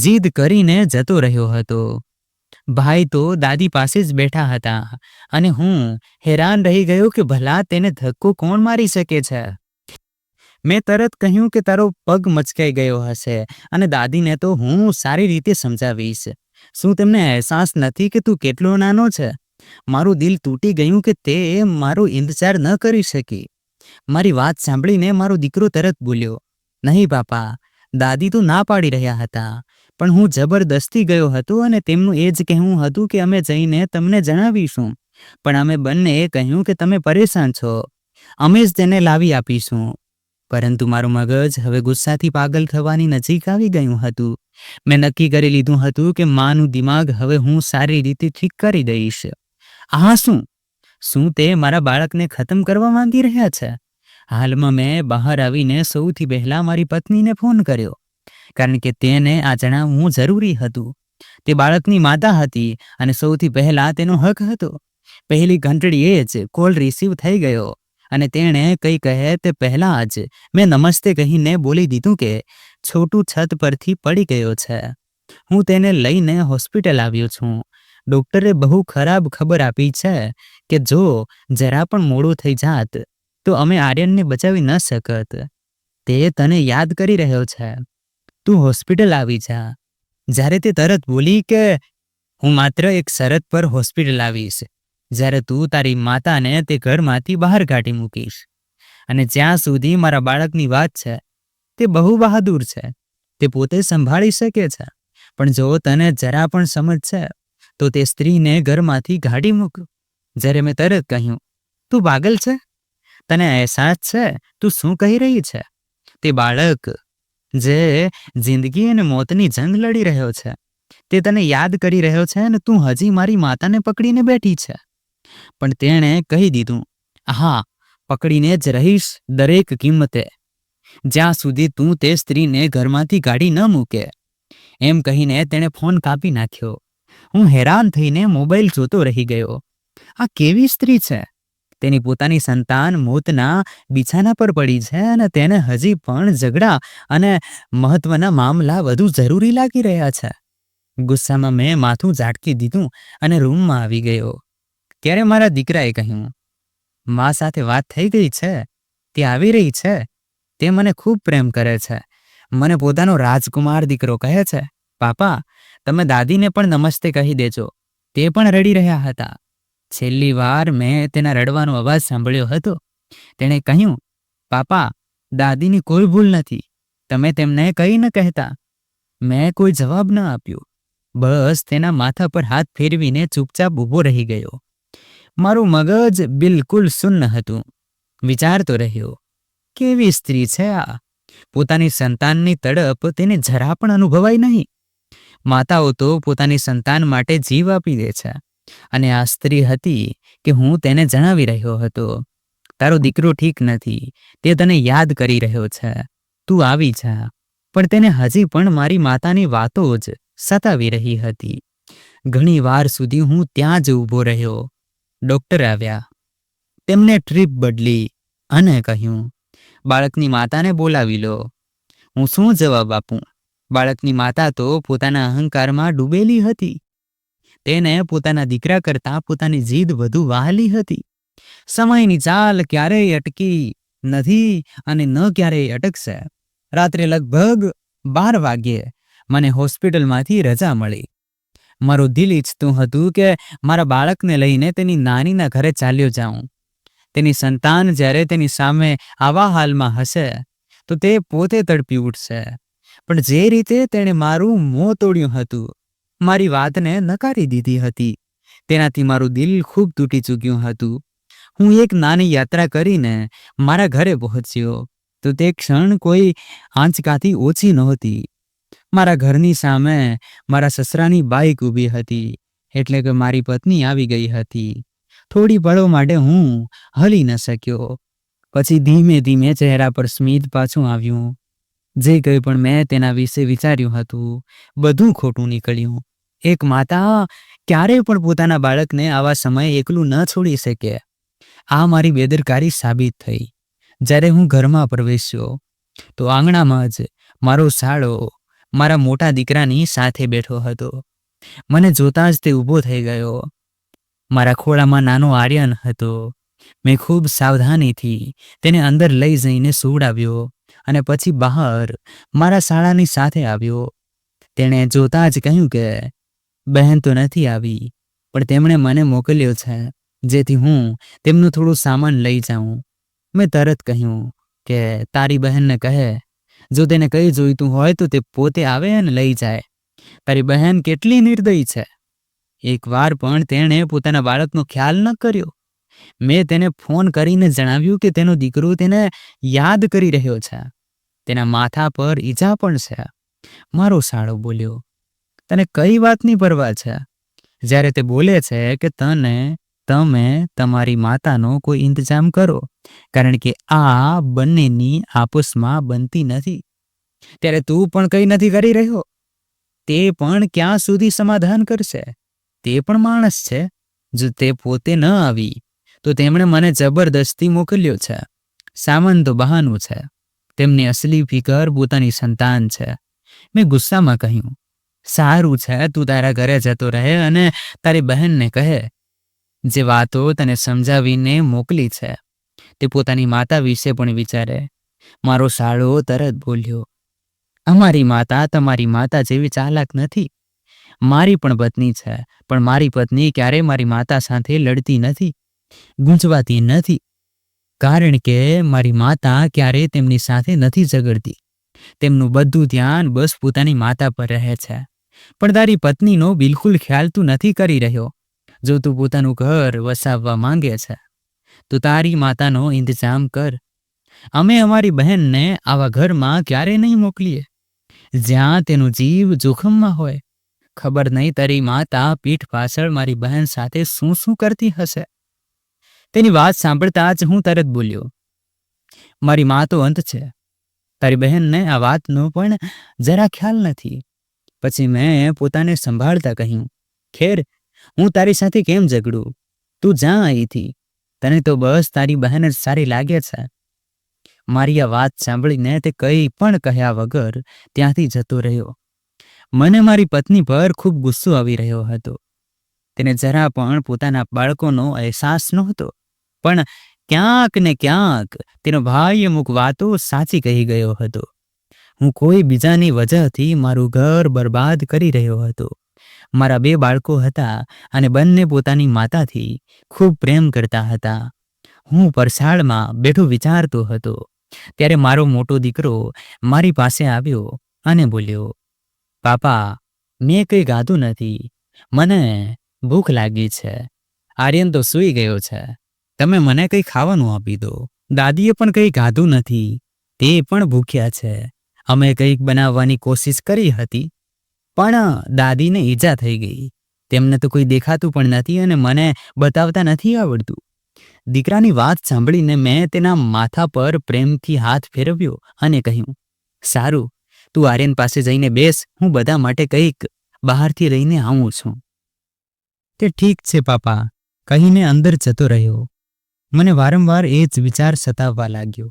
જીદ કરીને જતો રહ્યો હતો. ભાઈ તો દાદી પાસે જ બેઠા હતા અને હું હેરાન રહી ગયો કે ભલા તેને ધક્કો કોણ મારી શકે છે. મેં તરત કહ્યું કે તારો પગ મચકાઈ ગયો હશે અને દાદીને તો હું સારી રીતે સમજાવીશ. શું તેમને અહેસાસ નથી કે તું કેટલો નાનો છે? મારું દિલ તૂટી ગયું કે તે મારો ઇંતજાર ન કરી શકી. મારી વાત સાંભળીને મારો દીકરો તરત બોલ્યો, નહીં પાપા, દાદી તો ના પાડી રહ્યા હતા, પણ હું જબરદસ્તી ગયો હતો અને તેમનું એ જ કહેવું હતું કે અમે જઈને તમને જણાવીશું. પણ અમે બંનેએ કહ્યું કે તમે પરેશાન છો, અમે જ તેને લાવી આપીશું. પરંતુ મારું મગજ હવે ગુસ્સાથી પાગલ થવાની નજીક આવી ગયું હતું. મેં નક્કી કરી લીધું હતું કે માનું દિમાગ હવે હું સારી રીતે ઠીક કરી દઈશ. આ શું તે મારા બાળકને ખતમ કરવા માંગી રહ્યા છે? હાલમાં મેં બહાર આવીને સૌથી પહેલા મારી પત્નીને ફોન કર્યો, કારણ કે તેને આ જણાવવું જરૂરી હતું. તે બાળકની માતા હતી અને સૌથી પહેલા તેનો હક હતો. પહેલી ઘંટડીએ જ કોલ રિસીવ થઈ ગયો અને તેણે કંઈ કહે તે પહેલાં જ મેં નમસ્તે કહીને બોલી દીધું કે છોટું છત પરથી પડી ગયો છે. હું તેને લઈને હોસ્પિટલ આવ્યો છું. ડૉક્ટરે બહુ ખરાબ ખબર આપી છે કે જો જરા પણ મોડું થઈ જાત તો અમે આર્યનને બચાવી ન શકત. તે તને યાદ કરી રહ્યો છે. તું હોસ્પિટલ આવી જા. જ્યારે તે તરત બોલી કે હું માત્ર એક શરત પર હોસ્પિટલ આવીશ, જ્યારે તું તારી માતાને તે ઘરમાંથી બહાર કાઢી મૂકીશ. અને જ્યાં સુધી મારા બાળકની વાત છે, તે બહુ બહાદુર છે, તે પોતે સંભાળી શકે છે. પણ જો તને જરા પણ સમજ છે તો તે સ્ત્રીને ઘરમાંથી કાઢી મૂક. જ્યારે મેં તરત કહ્યું, તું પાગલ છે? તને અહેસાસ છે તું શું કહી રહી છે? તે બાળક જે જિંદગી અને મોતની જંગ લડી રહ્યો છે, તે તને યાદ કરી રહ્યો છે અને તું હજી મારી માતાને પકડીને બેઠી છે. પણ તેણે કહી દીધું, હા, પકડીને જ રહીશ દરેક કિંમતે, જ્યાં સુધી તું તે સ્ત્રીને ઘરમાંથી કાઢી ન મૂકે. એમ કહીને તેણે ફોન કાપી નાખ્યો. હું હેરાન થઈને મોબાઈલ જોતો રહી ગયો. આ કેવી સ્ત્રી છે? તેની પોતાની સંતાન મોતના બિછાના પર પડી છે અને તેને હજી પણ ઝઘડા અને મહત્વના મામલા વધુ જરૂરી લાગી રહ્યા છે. ગુસ્સામાં મેં માથું ઝાટકી દીધું અને રૂમમાં આવી ગયો. ત્યારે મારા દીકરાએ કહ્યું, મા સાથે વાત થઈ ગઈ છે, તે આવી રહી છે, તે મને ખૂબ પ્રેમ કરે છે, મને પોતાનો રાજકુમાર દીકરો કહે છે. પાપા, તમે દાદીને પણ નમસ્તે કહી દેજો, તે પણ રડી રહ્યા હતા. છેલ્લી વાર મેં તેના રડવાનો અવાજ સાંભળ્યો હતો. તેણે કહ્યું, પાપા, દાદીની કોઈ ભૂલ નથી, તમે તેમને કંઈ ન કહેતા. મેં કોઈ જવાબ ન આપ્યો, બસ તેના માથા પર હાથ ફેરવીને ચૂપચાપ ઊભો રહી ગયો. મારું મગજ બિલકુલ શૂન્ય હતું. વિચારતો રહ્યો, કેવી સ્ત્રી છે આ! પોતાની સંતાનની તડપ તેને જરા પણ અનુભવાય નહીં. માતાઓ તો પોતાની સંતાન માટે જીવ આપી દે છે, અને આ સ્ત્રી હતી કે હું તેને જણાવી રહ્યો હતો, તારો દીકરો ઠીક નથી, તે તને યાદ કરી રહ્યો છે, તું આવી જા. પણ તેને હજી પણ મારી માતાની વાતો જ સતાવી રહી હતી. ઘણી વાર સુધી હું ત્યાં જ ઊભો રહ્યો. ડૉક્ટર આવ્યા. તેમને ટ્રીપ બદલી અને કહ્યું, બાળકની માતાને બોલાવી લો. હું શું જવાબ આપું? બાળકની માતા તો પોતાના અહંકારમાં ડૂબેલી હતી. તેને પોતાના દીકરા કરતાં પોતાની જીદ વધુ વહાલી હતી. સમયની ચાલ ક્યારેય અટકી નથી અને ન ક્યારેય અટકશે. રાત્રે લગભગ 12 વાગ્યે મને હોસ્પિટલમાંથી રજા મળી. મારું દિલ ઈચ્છતું હતું કે મારા બાળકને લઈને તેની નાનીના ઘરે ચાલ્યો જાઉં. તેની સંતાન જ્યારે તેની સામે આવા હાલમાં હશે તો તે પોતે તડપી ઉઠશે. પણ જે રીતે તેણે મારું મોં તોડ્યું હતું, મારી વાતને નકારી દીધી હતી, તેનાથી મારું દિલ ખૂબ તૂટી ચૂક્યું હતું. હું એક નાની યાત્રા કરીને મારા ઘરે પહોંચ્યો તો તે ક્ષણ કોઈ આંચકાથી ઓછી નહોતી. મારા ઘરની સામે મારા સસરાની બાઇક ઊભી હતી, એટલે કે મારી પત્ની આવી ગઈ હતી. થોડી પળો માટે હું હલી ન શક્યો. પછી ધીમે ધીમે ચહેરા પર સ્મિત પાછું આવ્યું. જે કંઈ પણ મેં તેના વિશે વિચાર્યું હતું, બધું ખોટું નીકળ્યું. એક માતા ક્યારેય પણ પોતાના બાળકને આવા સમયે એકલું ન છોડી શકે. આ મારી બેદરકારી સાબિત થઈ. જ્યારે હું ઘરમાં પ્રવેશ્યો તો આંગણામાં જ મારો સાળો મારા મોટા દીકરાની સાથે બેઠો હતો. મને જોતાં જ તે ઊભો થઈ ગયો. મારા ખોળામાં નાનો આર્યન હતો. મેં ખૂબ સાવધાનીથી તેને અંદર લઈ જઈને સુવડાવ્યો અને પછી બહાર મારા શાળાની સાથે આવ્યો. તેણે જોતાં જ કહ્યું કે બહેન તો નથી આવી, પણ તેમણે મને મોકલ્યો છે જેથી હું તેમનું થોડું સામાન લઈ જાઉં. મેં તરત કહ્યું કે તારી બહેનને કહે, જો તેને કંઈ જોઈતું હોય તો તે પોતે આવે અને લઈ જાય. તારી બહેન કેટલી નિર્દયી છે! એકવાર પણ તેણે પોતાના બાળકનો ખ્યાલ ન કર્યો. મેં તેને ફોન કરીને જણાવ્યું કે તેનો દીકરો તેને યાદ કરી રહ્યો છે, તેના માથા પર ઈજા પણ છે. મારો સાળો બોલ્યો, તને કઈ વાતની પરવા છે? જ્યારે તે બોલે છે કે તમે તમારી માતાનો કોઈ ઇંતજામ કરો, કારણ કે આ બંનેની આપસમાં બનતી નથી, ત્યારે તું પણ કંઈ નથી કરી રહ્યો. તે પણ ક્યાં સુધી સમાધાન કરશે? તે પણ માણસ છે. જો તે પોતે ન આવી તો તેમણે મને જબરદસ્તી મોકલ્યો છે. સામાન તો બહાનું છે, તેમની અસલી ફિકર પોતાની સંતાન છે. મેં ગુસ્સામાં કહ્યું, સારું છે, તું તારા ઘરે જતો રહે અને તારી બહેનને કહે જે વાતો તને સમજાવીને મોકલી છે તે પોતાની માતા વિશે પણ વિચારે. મારો સાળો તરત બોલ્યો, અમારી માતા તમારી માતા જેવી ચાલાક નથી. મારી પણ પત્ની છે, પણ મારી પત્ની ક્યારેય મારી માતા સાથે લડતી નથી, ગૂંચવાતી નથી, કારણ કે મારી માતા ક્યારેય તેમની સાથે નથી ઝઘડતી. તેમનું બધું ધ્યાન બસ પોતાની માતા પર રહે છે. પણ તારી પત્નીનો બિલકુલ ખ્યાલ તું નથી કરી રહ્યો. જો તું પોતાનું ઘર વસાવવા માંગે છે તો તારી માતાનો ઇંતજામ કર. અમે અમારી બહેનને આવા ઘરમાં ક્યારેય નહીં મોકલીએ જ્યાં તેનો જીવ જોખમમાં હોય. ખબર નહીં તારી માતા પીઠ પાછળ મારી બહેન સાથે શું શું કરતી હશે. તેની વાત સાંભળતા જ હું તરત બોલ્યો, મારી મા તો અંત છે, તારી બહેનને આ વાતનો પણ જરા ખ્યાલ નથી. પછી મેં પોતાને સંભાળતા કહ્યું, ખેર, હું તારી સાથે કેમ ઝઘડું? તું જા અહીંથી. તને તો બસ તારી બહેન જ સારી લાગે છે. મારી આ વાત સાંભળીને તે કંઈ પણ કહ્યા વગર ત્યાંથી જતો રહ્યો. મને મારી પત્ની પર ખૂબ ગુસ્સો આવી રહ્યો હતો. તેને જરા પણ પોતાના બાળકોનો અહેસાસ નહોતો, પણ ક્યાંક ને ક્યાંક તેનો ભાઈ અમુક વાતો સાચી કહી ગયો હતો. હું કોઈ બીજાની વજહથી મારું ઘર બરબાદ કરી રહ્યો હતો. મારા 2 બાળકો હતા અને બંને પોતાની માતાથી ખૂબ પ્રેમ કરતા હતા. હું પરસાળમાં બેઠો વિચારતો હતો ત્યારે મારો મોટો દીકરો મારી પાસે આવ્યો અને બોલ્યો, પાપા, મેં કંઈ ગાધું નથી. મને ભૂખ લાગી છે. આર્યન તો સૂઈ ગયો છે. તમે મને કંઈ ખાવાનું આપી દો. દાદીએ પણ કંઈ ગાધું નથી. તે પણ ભૂખ્યા છે. અમે કંઈક બનાવવાની કોશિશ કરી હતી, પણ દાદીને ઈજા થઈ ગઈ. તેમને તો કોઈ દેખાતું પણ નથી અને મને બતાવતા નથી આવડતું. દીકરાની વાત સાંભળીને મેં તેના માથા પર પ્રેમથી હાથ ફેરવ્યો અને કહ્યું, સારું, તું આર્યન પાસે જઈને બેસ. હું બધા માટે કંઈક બહારથી લઈને આવું છું. તે ઠીક છે પાપા કહીને અંદર જતો રહ્યો. મને વારંવાર એ જ વિચાર સતાવવા લાગ્યો.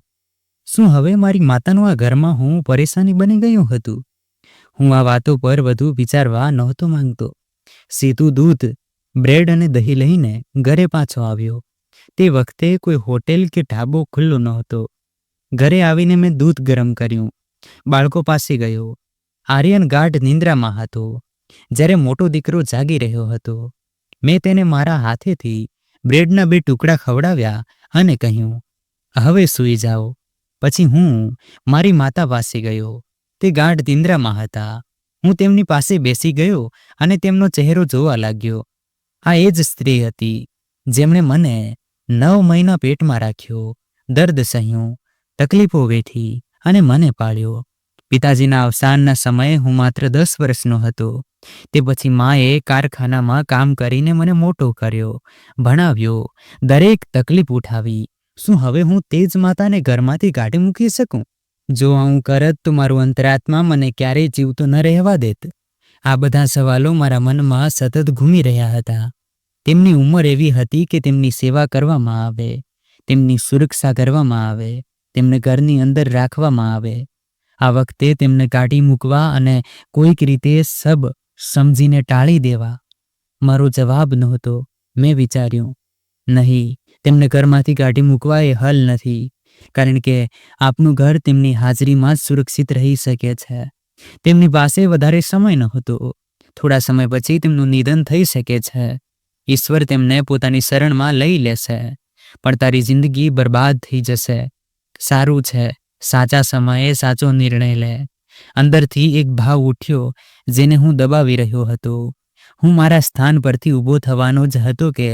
શું હવે મારી માતાનું આ ઘરમાં હું પરેશાની બની ગયો હતું? હું આ વાતો પર વધુ વિચારવા નહોતો માંગતો. સીધું દૂધ, બ્રેડ અને દહીં લઈને ઘરે પાછો આવ્યો. તે વખતે કોઈ હોટેલ કે ઢાબો ખુલ્લો નહોતો. ઘરે આવીને મેં દૂધ ગરમ કર્યું. બાળકો પાસે ગયો. આર્યન ગાઢ નિંદ્રામાં હતો, જ્યારે મોટો દીકરો જાગી રહ્યો હતો. મેં તેને મારા હાથેથી બ્રેડના 2 ટુકડા ખવડાવ્યા અને કહ્યું, હવે સૂઈ જાઓ. પછી હું મારી માતા પાસે ગયો. તે ગાઢ નિંદ્રામાં હતા. હું તેમની પાસે બેસી ગયો અને તેમનો ચહેરો જોવા લાગ્યો. આ એ જ સ્ત્રી હતી જેમણે મને 9 મહિના પેટમાં રાખ્યો, દર્દ સહ્યું, તકલીફો વેઠી અને મને પાળ્યો. પિતાજીના અવસાનના સમયે હું માત્ર 10 વર્ષનો હતો. તે પછી માએ કારખાનામાં કામ કરીને મને મોટો કર્યો, ભણાવ્યો, દરેક તકલીફ ઉઠાવી. શું હવે હું તે જ માતાને ઘરમાંથી કાઢી મૂકી શકું? જો આવું કરત તો મારું અંતરાત્મા મને ક્યારેય જીવતો ન રહેવા દેત. આ બધા સવાલો મારા મનમાં સતત ઘૂમી રહ્યા હતા. તેમની ઉંમર એવી હતી કે તેમની સેવા કરવામાં આવે, તેમની સુરક્ષા કરવામાં આવે, તેમને ઘરની અંદર રાખવામાં આવે. આ વખતે તેમને કાઢી મૂકવા અને કોઈક રીતે સબ સમજીને ટાળી દેવા મારો જવાબ નહોતો. મેં વિચાર્યું, નહીં, તેમને ઘરમાંથી કાઢી મૂકવા એ હલ નથી, કારણ કે આપનું ઘર તેમની હાજરીમાં જ સુરક્ષિત રહી શકે છે. તેમની પાસે વધારે સમય નહોતો. થોડા સમય પછી તેમનું નિધન થઈ શકે છે. ઈશ્વર તેમને પોતાની શરણમાં લઈ લેશે, પણ તારી જિંદગી બરબાદ થઈ જશે. સારું છે, સાચા સમયે સાચો નિર્ણય લે. અંદરથી એક ભાવ ઉઠ્યો જેને હું દબાવી રહ્યો હતો. હું મારા સ્થાન પરથી ઊભો થવાનો જ હતો કે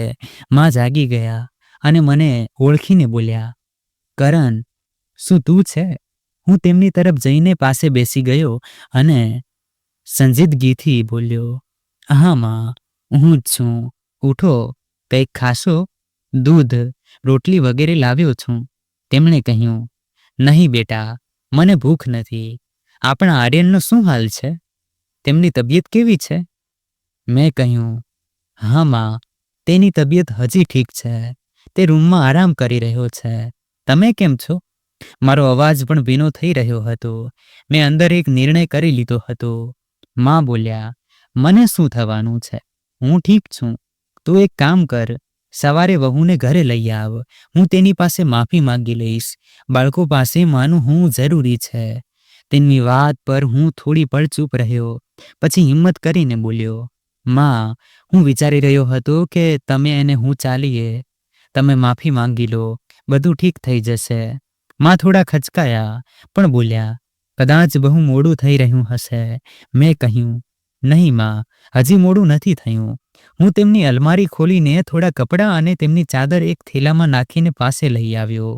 માં જાગી ગયા અને મને ઓળખીને બોલ્યા, કરણ, શું તું છે? હું તેમની તરફ જઈને પાસે બેસી ગયો અને સંજીદગીથી બોલ્યો, હા માં, હું જ છું. ઉઠો, કંઈક ખાશો? દૂધ, રોટલી વગેરે લાવ્યો છું. તેમણે કહ્યું, નહીં બેટા, મને ભૂખ નથી. આપણા આર્યનનો શું હાલ છે? તેમની તબિયત કેવી છે? મેં કહ્યું, હા માં, તેની તબિયત હજી ઠીક છે. તે રૂમમાં આરામ કરી રહ્યો છે. તમે કેમ છો? મારો અવાજ પણ ભીનો થઈ રહ્યો હતો. મેં અંદર એક નિર્ણય કરી લીધો હતો. માં બોલ્યા, મને શું થવાનું છે? હું ઠીક છું. તું એક કામ કર, સવારે વહુને ઘરે લઈ આવ. હું તેની પાસે માફી માંગી લઈશ. બાળકો પાસે માનું હું જરૂરી છે. તેમની વાત પર હું થોડી પળ ચૂપ રહ્યો. પછી હિંમત કરીને બોલ્યો, માં, હું વિચારી રહ્યો હતો કે તમે અને હું ચાલીએ. તમે માફી માંગી લો, બધું ઠીક થઈ જશે. માં થોડા ખચકાયા પણ બોલ્યા, કદાચ બહુ મોડું થઈ રહ્યું હશે. મેં કહ્યું, નહીં માં, હજી મોડું નથી થયું. હું તેમની અલમારી ખોલીને થોડા કપડાં અને તેમની ચાદર એક થેલામાં નાખીને પાસે લઈ આવ્યો.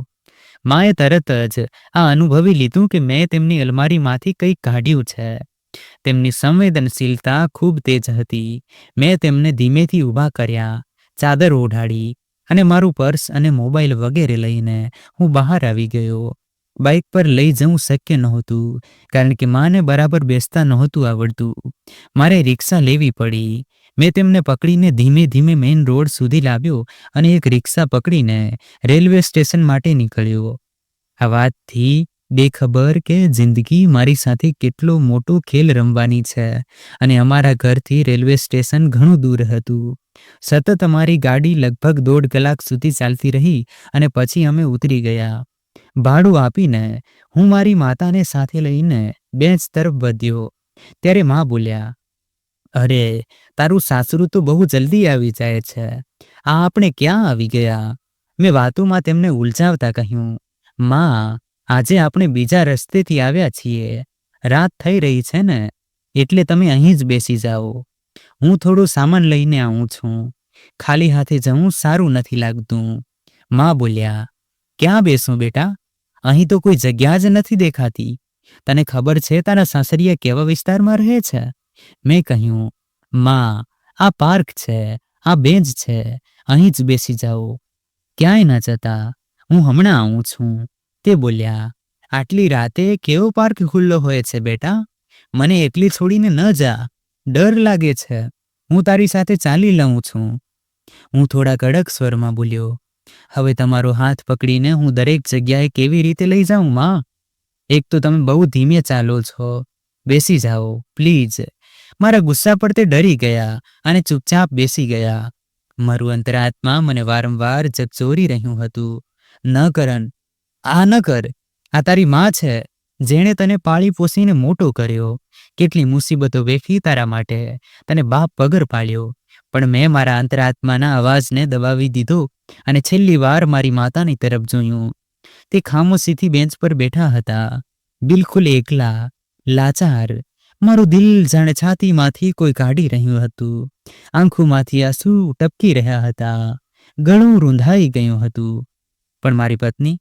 માએ તરત જ આ અનુભવી લીધું કે મેં તેમની અલમારીમાંથી કંઈક કાઢ્યું છે. તેમની સંવેદનશીલતા ખૂબ તેજ હતી. મેં તેમને ધીમેથી ઊભા કર્યા, ચાદર ઓઢાડી અને મારું પર્સ અને મોબાઈલ વગેરે લઈને હું બહાર આવી ગયો. બાઇક પર લઈ જવું શક્ય નહોતું, કારણ કે માને બરાબર બેસતા નહોતું આવડતું. મારે રિક્ષા લેવી પડી. મેં તેમને પકડીને ધીમે ધીમે મેઇન રોડ સુધી લાવ્યો અને એક રિક્ષા પકડીને રેલવે સ્ટેશન માટે નીકળ્યો. આ વાતથી બેખબર કે જિંદગી મારી સાથે કેટલો મોટો ખેલ રમવાની છે અને અમારા ઘરથી રેલવે સ્ટેશન ઘણું દૂર હતું. સતત અમારી ગાડી લગભગ 1.5 કલાક સુધી ચાલતી રહી અને પછી અમે ઉતરી ગયા. ભાડું આપીને હું મારી માતાને સાથે લઈને બેન્ચ તરફ વધ્યો ત્યારે માં બોલ્યા, અરે તારું સાસરું તો બહુ જલ્દી આવી જાય છે. આ આપણે ક્યાં આવી ગયા? મેં વાતોમાં તેમને ઉલઝાવતા કહ્યું, માં આજે આપણે બીજા રસ્તેથી આવ્યા છીએ. રાત થઈ રહી છે ને, એટલે તમે અહીં જ બેસી જાઓ. હું થોડો સામાન લઈને આવું છું. ખાલી હાથે જવું સારું નથી લાગતું. માં બોલ્યા, ક્યાં બેસું બેટા? અહીં તો કોઈ જગ્યા જ નથી દેખાતી. તને ખબર છે તારા સાસરિયા કેવા વિસ્તારમાં રહે છે? મેં કહ્યું, માં આ પાર્ક છે, આ બેન્ચ છે, અહીં જ બેસી જાઓ. ક્યાંય ન જતા, હું હમણાં આવું છું. તે બોલ્યા, આટલી રાતે કેવો પાર્ક ખુલ્લો હોય છે બેટા? મને એકલી છોડીને ન જા, ડર લાગે છે. હું તારી સાથે ચાલી લઉં છું. હું થોડા કડક સ્વરમાં બોલ્યો, હવે તમારો હાથ પકડીને હું દરેક જગ્યાએ કેવી રીતે લઈ જાઉં માં? એક તો તમે બહુ ધીમે ચાલો છો. બેસી જાઓ પ્લીઝ. મારા ગુસ્સા પર તે ડરી ગયા અને ચૂપચાપ બેસી ગયા. મારું અંતરાત્મા મને વારંવાર ઝકઝોરી રહ્યું હતું, ન કરન, આ ન કર. આ તારી માં છે, જેણે તને પાળી પોસીને મોટો કર્યો, કેટલી મુસીબતો વેઠી તારા માટે, તને બાપ પગર પાડ્યો. પણ મેં મારા અંતરાત્માના અવાજને દબાવી દીધો અને છેલ્લી વાર મારી માતાની તરફ જોયું. તે ખામોશીથી બેન્ચ પર બેઠા હતા, બિલકુલ એકલા, લાચાર. મારું દિલ જાણે છાતીમાંથી કોઈ કાઢી રહ્યું હતું. આંખોમાંથી આંસુ ટપકી રહ્યા હતા. ગળું રૂંધાઈ ગયું હતું. પણ મારી પત્ની,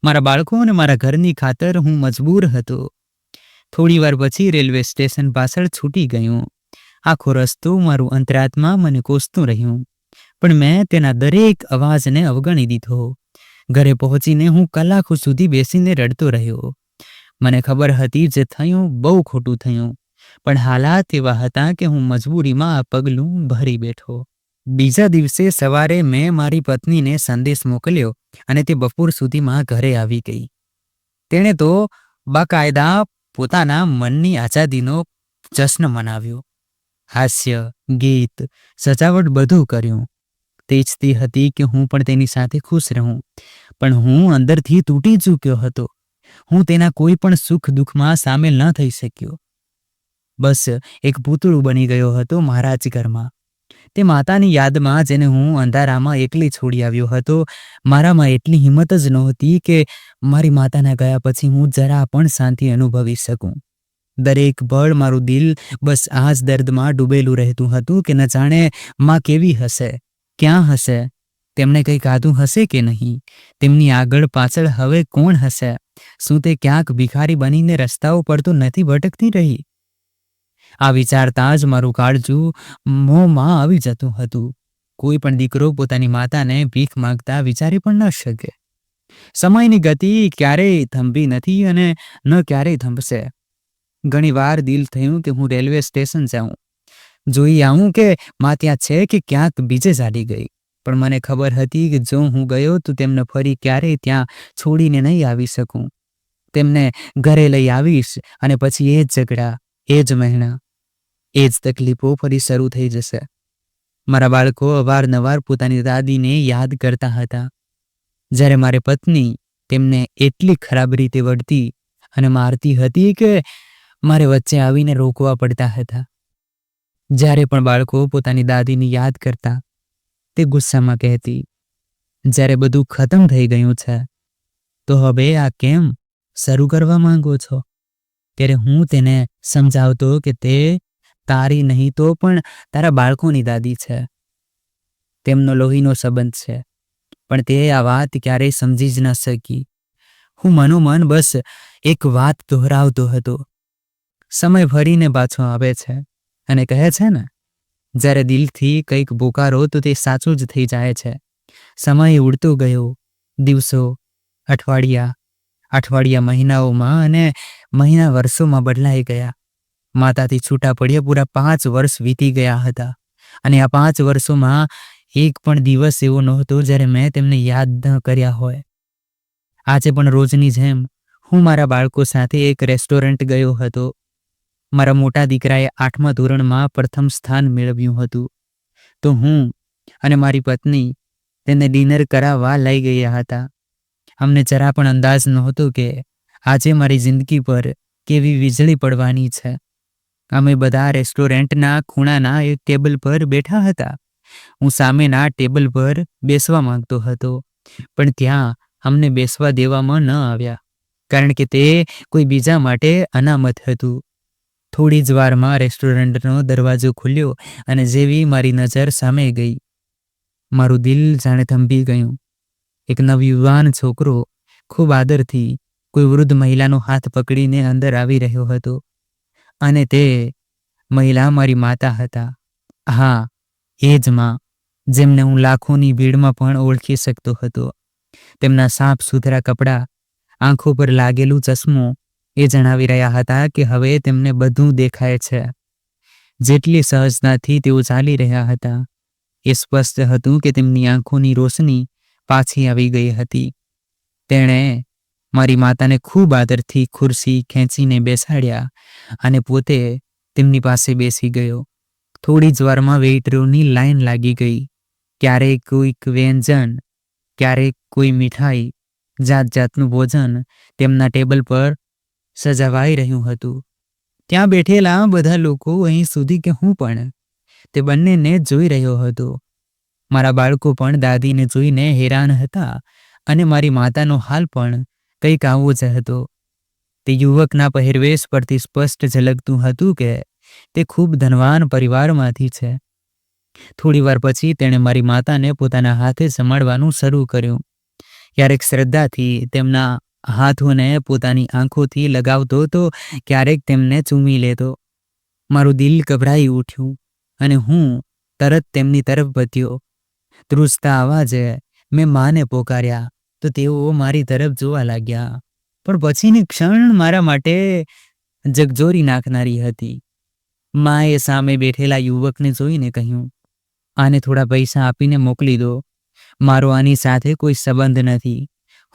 મારા બાળકો અને મારા ઘરની ખાતર હું મજબૂર હતો. થોડી વાર પછી રેલવે સ્ટેશન પાછળ છૂટી ગયું. આખો રસ્તો મારું અંતરાત્મા મને કોસતું રહ્યું, પણ મેં તેના દરેક અવાજને અવગણી દીધો. ઘરે પહોંચીને હું કલાકો સુધી બેસીને રડતો રહ્યો. મને ખબર હતી જે થયું બહુ ખોટું થયું, પણ હાલાત એવા હતા કે હું મજબૂરીમાં આ પગલું ભરી બેઠો. બીજા દિવસે સવારે મેં મારી પત્નીને સંદેશ મોકલ્યો અને તે બપોર સુધીમાં ઘરે આવી ગઈ. તેણે તો બાકાયદા પોતાના મનની આઝાદીનો જશ્ન મનાવ્યો. હાસ્ય, ગીત, સજાવટ બધું કર્યું. તે ઈચ્છતી હતી કે હું પણ તેની સાથે ખુશ રહું, પણ હું અંદરથી તૂટી ચૂક્યો હતો. હું તેના કોઈ પણ સુખ દુઃખમાં સામેલ ન થઈ શક્યો. બસ એક પૂતળું બની ગયો હતો મારા જ ઘરમાં. તે માતાની યાદમાં જેને હું અંધારામાં એકલી છોડી આવ્યો હતો, મારામાં એટલી હિંમત જ નહોતી કે મારી માતાના ગયા પછી હું જરા પણ શાંતિ અનુભવી શકું. દરેક પળ મારું દિલ બસ આ જ દર્દમાં ડૂબેલું રહેતું હતું કે ન જાણે માં કેવી હશે, ક્યાં હશે, તેમણે કંઈ ખાધું હશે કે નહીં, તેમની આગળ પાછળ હવે કોણ હશે, શું તે ક્યાંક ભિખારી બનીને રસ્તાઓ પર તો નથી ભટકતી રહી? આ વિચારતા જ મારું કાળજું મોંમાં આવી જતું હતું. કોઈ પણ દીકરો પોતાની માતાને ભીખ માંગતા વિચારી પણ ન શકે. સમયની ગતિ ક્યારેય થંભી નથી અને ન ક્યારેય થંભશે. ઘણી વાર દિલ થયું કે હું રેલવે સ્ટેશન જાઉં, જોઈ આવું કે માં ત્યાં છે કે ક્યાંક બીજે ચાલી ગઈ. પણ મને ખબર હતી કે જો હું ગયો તો તેમને ફરી ક્યારેય ત્યાં છોડીને નહીં આવી શકું. તેમને ઘરે લઈ આવીશ અને પછી એ જ ઝઘડા, એ જ મહેણા, એ જ તકલીફો ફરી શરૂ થઈ જશે. મારા બાળકો અવારનવાર પોતાની દાદીને યાદ કરતા હતા, જ્યારે મારી પત્ની તેમને એટલી ખરાબ રીતે વળતી અને મારતી હતી કે મારે વચ્ચે આવીને રોકવા પડતા હતા. જ્યારે પણ બાળકો પોતાની દાદીની યાદ કરતા, તે ગુસ્સામાં કહેતી, જ્યારે બધું ખતમ થઈ ગયું છે તો હવે આ કેમ શરૂ કરવા માંગો છો? ત્યારે હું તેને સમજાવતો કે તે તારી નહીં તો પણ તારા બાળકોની દાદી છે, તેમનો લોહીનો સંબંધ છે. પણ તે આ વાત ક્યારેય સમજી જ ન શકી. હું મનોમન બસ એક વાત દોહરાવતો હતો, સમય ફરીને પાછો આવે છે અને કહે છે ને, જ્યારે દિલથી કંઈક પોકારો તો તે સાચું જ થઈ જાય છે. સમય ઉડતો ગયો. દિવસો અઠવાડિયા મહિનાઓમાં અને મહિના વર્ષોમાં બદલાઈ ગયા. માતાથી છૂટા પડ્યા પૂરા 5 વર્ષ વીતી ગયા હતા અને આ 5 વર્ષોમાં એક પણ દિવસ એવો નહોતો જ્યારે મેં તેમને યાદ ન કર્યા હોય. આજે પણ રોજની જેમ હું મારા બાળકો સાથે એક રેસ્ટોરન્ટ ગયો હતો. મારા મોટા દીકરાએ 8મા ધોરણમાં પ્રથમ સ્થાન મેળવ્યું હતું, તો હું અને મારી પત્ની તેને ડિનર કરાવવા લઈ ગયા હતા. અમને જરા પણ અંદાજ નહોતો કે આજે મારી જિંદગી પર કેવી વીજળી પડવાની છે. અમે બધા રેસ્ટોરન્ટના ખૂણાના એક ટેબલ પર બેઠા હતા. હું સામેના ટેબલ પર બેસવા માંગતો હતો, પણ ત્યાં અમને બેસવા દેવામાં ન આવ્યા, કારણ કે તે કોઈ બીજા માટે અનામત હતું. થોડી જ વારમાં રેસ્ટોરન્ટનો દરવાજો ખુલ્યો અને જેવી મારી નજર સામે ગઈ, મારું દિલ જાણે થંભી ગયું. એક નવયુવાન છોકરો ખૂબ આદરથી કોઈ વૃદ્ધ મહિલાનો હાથ પકડીને અંદર આવી રહ્યો હતો અને તે મહિલા મારી માતા હતા. હા, એ જ માં, જેમને હું લાખોની ભીડમાં પણ ઓળખી શકતો હતો. તેમના સાફ સુથરા કપડાં, આંખો પર લાગેલું ચશ્મો એ જણાવી રહ્યા હતા કે હવે તેમને બધું દેખાય છે. જેટલી સહજતાથી તેઓ ચાલી રહ્યા હતા, એ સ્પષ્ટ હતું કે તેમની આંખોની રોશની પાછી આવી ગઈ હતી. તેણે મારી માતાને ખૂબ આદરથી ખુરશી ખેંચીને બેસાડ્યા અને પોતે તેમની પાસે બેસી ગયો. થોડી જ વારમાં વેઇટરોની લાઈન લાગી ગઈ. ક્યારેક કોઈક વ્યંજન, ક્યારેક કોઈ મીઠાઈ, જાત જાતનું ભોજન તેમના ટેબલ પર સજાવાઈ રહ્યું હતું. ત્યાં બેઠેલા બધા લોકો, અહીં સુધી કે હું પણ, તે બંનેને જોઈ રહ્યો હતો. મારા બાળકો પણ દાદીને જોઈને હેરાન હતા અને મારી માતાનો હાલ પણ કંઈક આવો જ હતો. તે યુવકના પહેરવેશ પરથી સ્પષ્ટ ઝલકતું હતું કે તે ખૂબ ધનવાન પરિવારમાંથી છે. થોડી વાર પછી તેણે મારી માતાને પોતાના હાથે સંભાળવાનું શરૂ કર્યું. ક્યારેક શ્રદ્ધાથી તેમના હાથોને પોતાની આંખોથી લગાવતો તો ક્યારેક તેમને ચૂમી લેતો. મારું દિલ ગભરાઈ ઉઠ્યું અને હું તરત તેમની તરફ વધ્યો. ધ્રુજતા અવાજે મેં માને પોકાર્યા તો તેઓ મારી તરફ જોવા લાગ્યા. પણ પછીની ક્ષણ મારા માટે જગજોરી નાખનારી હતી. માએ સામે બેઠેલા યુવકને જોઈને કહ્યું, આને થોડા પૈસા આપીને મોકલી દો. મારો આની સાથે કોઈ સંબંધ નથી.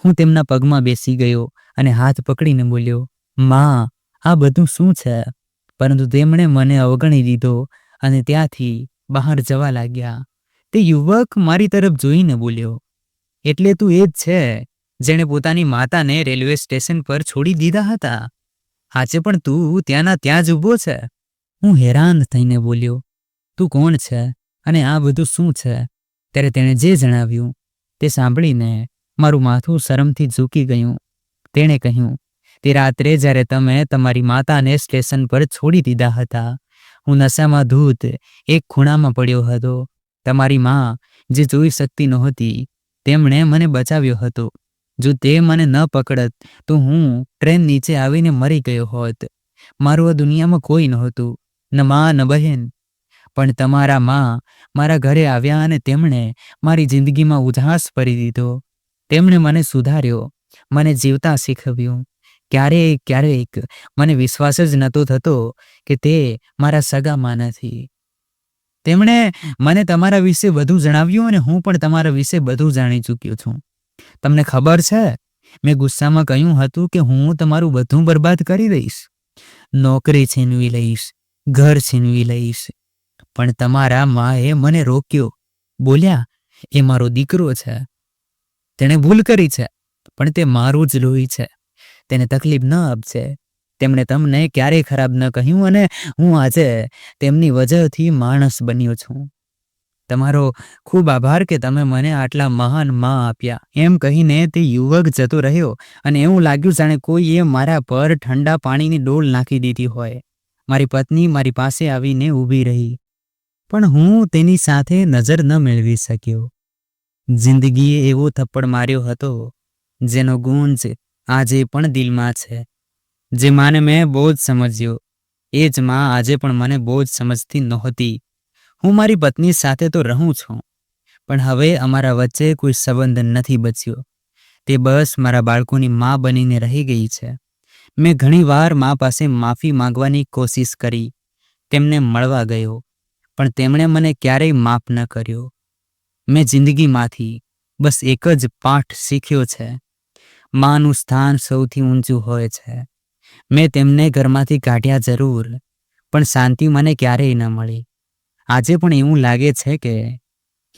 હું તેમના પગમાં બેસી ગયો અને હાથ પકડીને બોલ્યો, માં, આ બધું શું છે? પરંતુ તેમણે મને અવગણી દીધો અને ત્યાંથી બહાર જવા લાગ્યા. તે યુવક મારી તરફ જોઈને બોલ્યો, એટલે તું એ જ છે જેણે પોતાની માતાને રેલવે સ્ટેશન પર છોડી દીધા હતા? આજે પણ તું ત્યાંના ત્યાં જ ઊભો છે? હું હેરાન થઈને બોલ્યો, તું કોણ છે અને આ બધું શું છે? ત્યારે તેણે જે જણાવ્યું તે સાંભળીને મારું માથું શરમથી ઝૂકી ગયું. તેણે કહ્યું, તે રાત્રે જ્યારે તમે તમારી માતાને સ્ટેશન પર છોડી દીધા હતા, હું નશામાં ધૂત એક ખૂણામાં પડ્યો હતો. તમારી માં, જે જોઈ શકતી નહોતી, તેમણે મને બચાવ્યો હતો. જો તે મને ન પકડત તો હું ટ્રેન નીચે આવીને મરી ગયો હોત. મારું આ દુનિયામાં કોઈ નહોતું, ન માં ન બહેન. પણ તમારા માં મારા ઘરે આવ્યા અને તેમણે મારી જિંદગીમાં ઉજાસ ભરી દીધો. તેમણે મને સુધાર્યો, મને જીવતા શીખવ્યું. ક્યારેક મને વિશ્વાસ જ નહોતો થતો કે તે મારા સગા માં નથી. તેમણે મને તમારા વિશે બધું જણાવ્યું અને હું પણ તમારા વિશે બધું જાણી ચૂક્યો છું. તમને ખબર છે, મેં ગુસ્સામાં કહ્યું હતું કે હું તમારું બધું બરબાદ કરી દઈશ. નોકરી છીનવી લઈશ, ઘર છીનવી લઈશ. પણ તમારા માએ મને રોક્યો. બોલ્યા, એ મારો દીકરો છે. તેણે ભૂલ કરી છે, પણ તે મારું જ લોહી છે. તેને તકલીફ ન આપશે. તેમણે તમને ક્યારેય ખરાબ ન કહ્યું અને હું આજે તેમની વજહથી માણસ બન્યો છું. તમારો ખૂબ આભાર કે તમે મને આટલા મહાન માં આપ્યા. એમ કહીને તે યુવક જતો રહ્યો અને એવું લાગ્યું જાણે કોઈએ મારા પર ઠંડા પાણીની ડોલ નાખી દીધી હોય. મારી પત્ની મારી પાસે આવીને ઊભી રહી, પણ હું તેની સાથે નજર ન મેળવી શક્યો. જિંદગીએ એવો થપ્પડ માર્યો હતો જેનો ગુંજ આજે પણ દિલમાં છે. જે માને મેં બહુ જ સમજ્યો, એ જ માં આજે પણ મને બહુ જ સમજતી નહોતી. હું મારી પત્ની સાથે તો રહું છું, પણ હવે અમારા વચ્ચે કોઈ સંબંધ નથી બચ્યો. તે બસ મારા બાળકોની માં બનીને રહી ગઈ છે. મેં ઘણીવાર મા પાસે માફી માંગવાની કોશિશ કરી, તેમને મળવા ગયો, પણ તેમણે મને ક્યારેય માફ ન કર્યો. મેં જિંદગીમાંથી બસ એક જ પાઠ શીખ્યો છે: માનું સ્થાન સૌથી ઊંચું હોય છે. મેં તેમને ઘરમાંથી કાઢ્યા જરૂર, પણ શાંતિ મને ક્યારેય ન મળી. આજે પણ એવું લાગે છે કે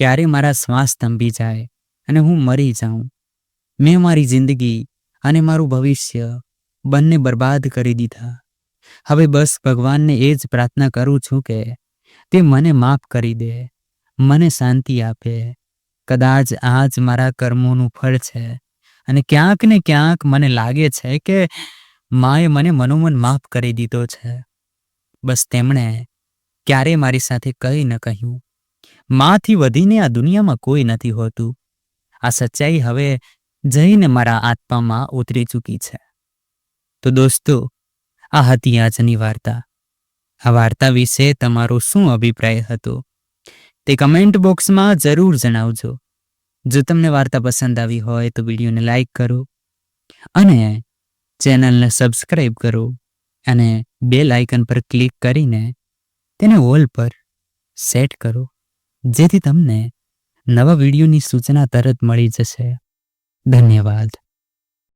ક્યારે મારા શ્વાસ થંભી જાય અને હું મરી જાઉં. મેં મારી જિંદગી અને મારું ભવિષ્ય બંને બરબાદ કરી દીધા. હવે બસ ભગવાનને એ જ પ્રાર્થના કરું છું કે તે મને માફ કરી દે, મને શાંતિ આપે. કદાચ આ જ મારા કર્મોનું ફળ છે, અને ક્યાંક ને ક્યાંક મને લાગે છે કે માએ મને મનોમન માફ કરી દીધો છે. બસ તેમણે ક્યારે મારી સાથે કંઈ ન કહ્યું. માથી વધીને આ દુનિયામાં કોઈ નથી હોતું. આ સચ્ચાઈ હવે જઈને મારા આત્મામાં ઉતરી ચૂકી છે. તો દોસ્તો, આ હતી આજની વાર્તા. આ વાર્તા વિશે તમારો શું અભિપ્રાય હતો તે કમેન્ટ બોક્સમાં જરૂર જણાવજો. જો તમને વાર્તા પસંદ આવી હોય તો વિડીયોને લાઈક કરો અને ચેનલને સબસ્ક્રાઈબ કરો અને બેલ આઇકન પર ક્લિક કરીને તેને ઓલ પર સેટ કરો, જેથી તમને નવા વિડીયોની સૂચના તરત મળી જશે. ધન્યવાદ.